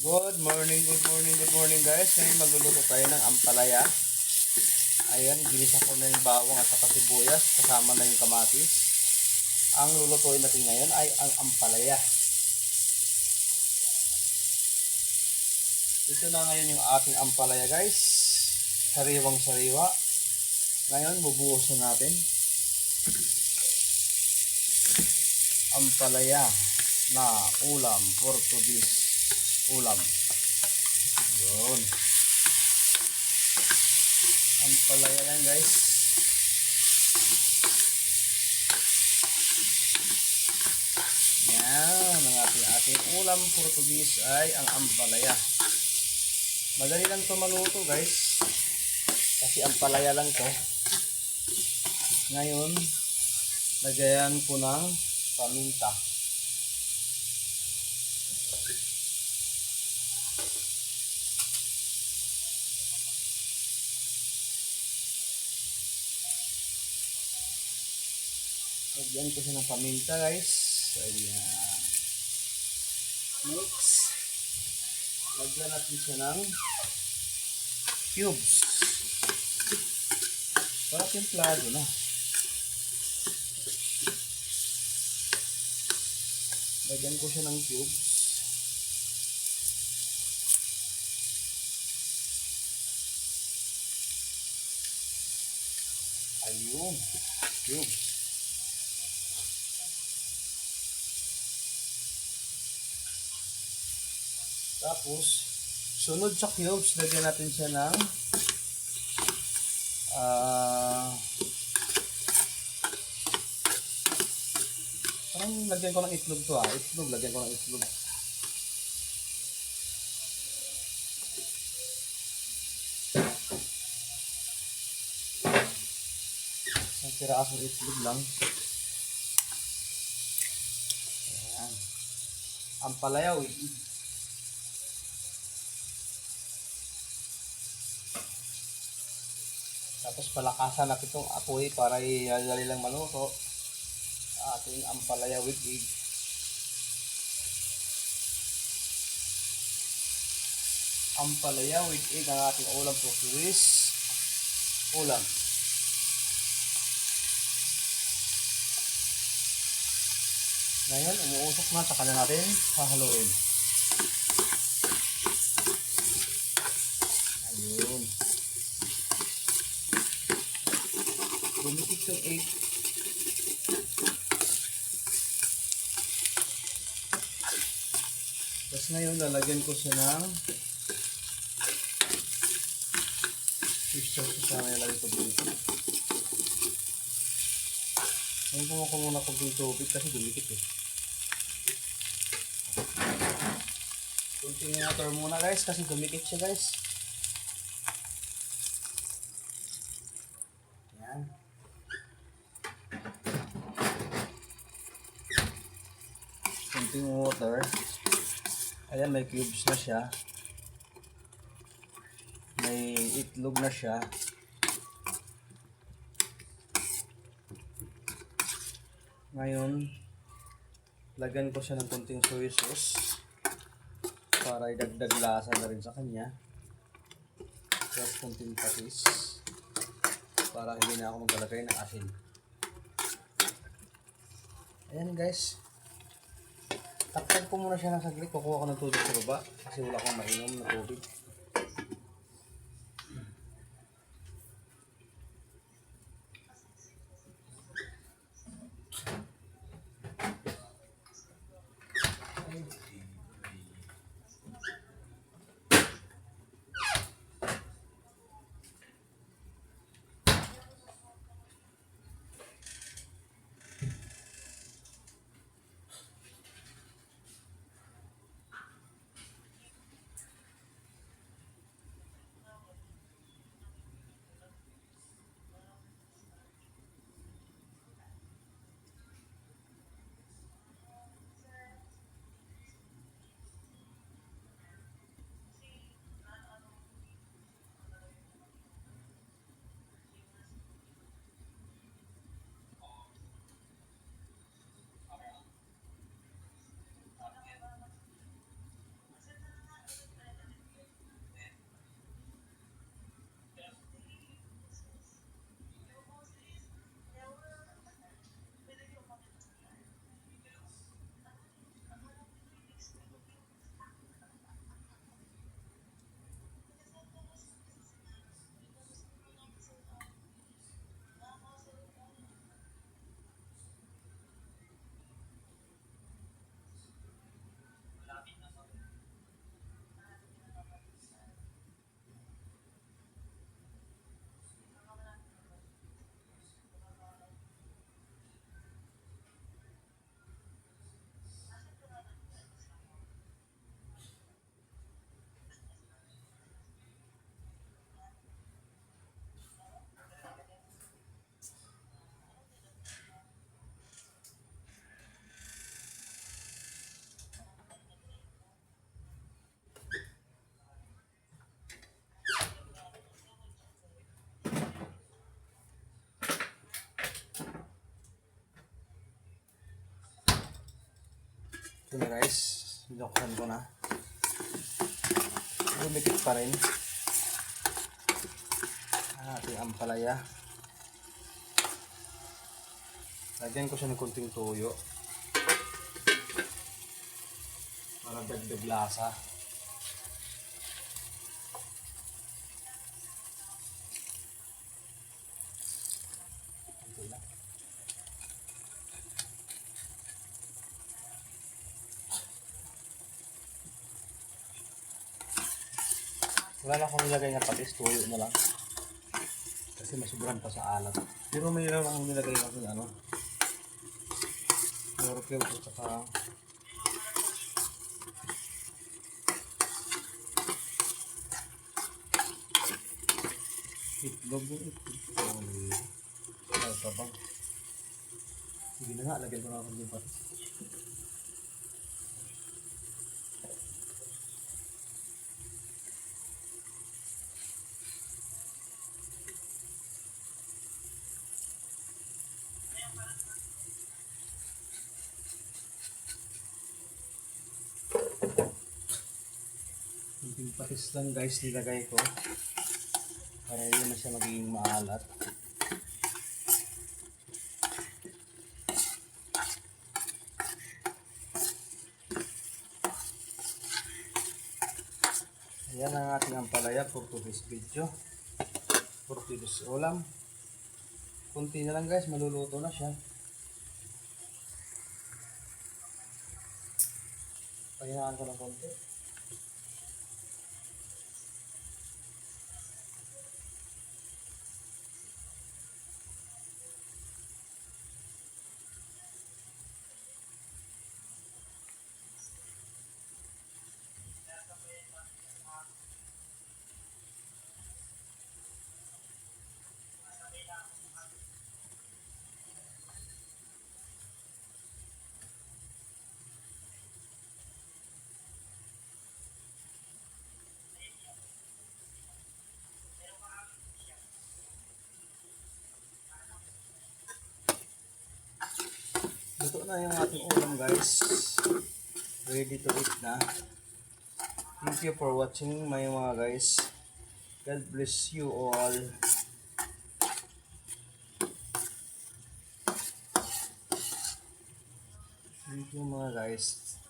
Good morning guys. Ngayon magluluto tayo ng ampalaya. Ayan, ginisa ko na yung bawang at saka sibuyas, kasama na yung kamatis. Ang lulutuin natin ngayon ay ang ampalaya. Ito na ngayon yung ating ampalaya guys. Sariwang sariwa. Ngayon bubuhusan natin. Ampalaya na ulam, Portuguese ulam. Yun. Ampalaya yan guys. Yan. Ang ating ulam Portuguese ay ang ampalaya. Madali lang ito maluto guys. Kasi ampalaya lang to. Ngayon, lagayan ko ng paminta. Lagyan ko siya ng paminta guys. Ayan. Mix. Lagyan natin siya ng cubes. Para templado na. Lagyan ko siya ng cubes. Ayun. Cubes. Tapos, sunod sa cubes, lagyan natin siya ng parang lagyan ko ng itlog to lagyan ko ng itlog. Isang pirasong itlog lang. Ayan. Ampalaya with egg. Tapos palakasan natin itong apoy para dali lang maluto sa ating ampalaya with egg. Ampalaya with egg ang ating ulam Portuguese ulam. Ngayon, umuusok na, saka na natin hahaluin. Ayun. Bumikit yung egg. Tapos ngayon, lalagyan ko siya ng fish sauce. Sana nilagay ko dito. Ngayon kung ako muna kung tubig kasi dumikit eh. Kunting water muna guys kasi dumikit siya guys. Yan. Kunting water. Ayan, may cubes na siya. May itlog na siya. Ngayon, lagyan ko siya ng kunting soy sauce para idagdag lasa na rin sa kanya. Tapos kunting patis para hindi na ako maglalagay ng asin. Ayan guys. Takpan ko muna siya ng saglit. Kukuha ko ng tubig sa baba kasi wala akong mainom na tubig. Ito na guys, binuksan ko na. Lumikit pa rin. Ating ampalaya. Lagyan ko siya ng konting tuyo para dagdag lasa. Wala na akong nilagay na patis, tuyo na lang. Kasi masuburan pa sa alat. Pero may lang akong nilagay kasi ano. Chlorophyll at saka itlog yung itlog. Ay, tabang. Sige na nga, lagyan ko na ako yung patis. Yung patis lang guys nilagay ko para yun na siya magiging maalat. Ayan ang ating ampalaya for today's video, for today's ulam. Kunti na lang guys, maluluto na siya. Pahinaan ko ng konti. Luto na yung ating ulam guys. Ready to eat na. Thank you for watching my mga guys. God bless you all. Thank you mga guys.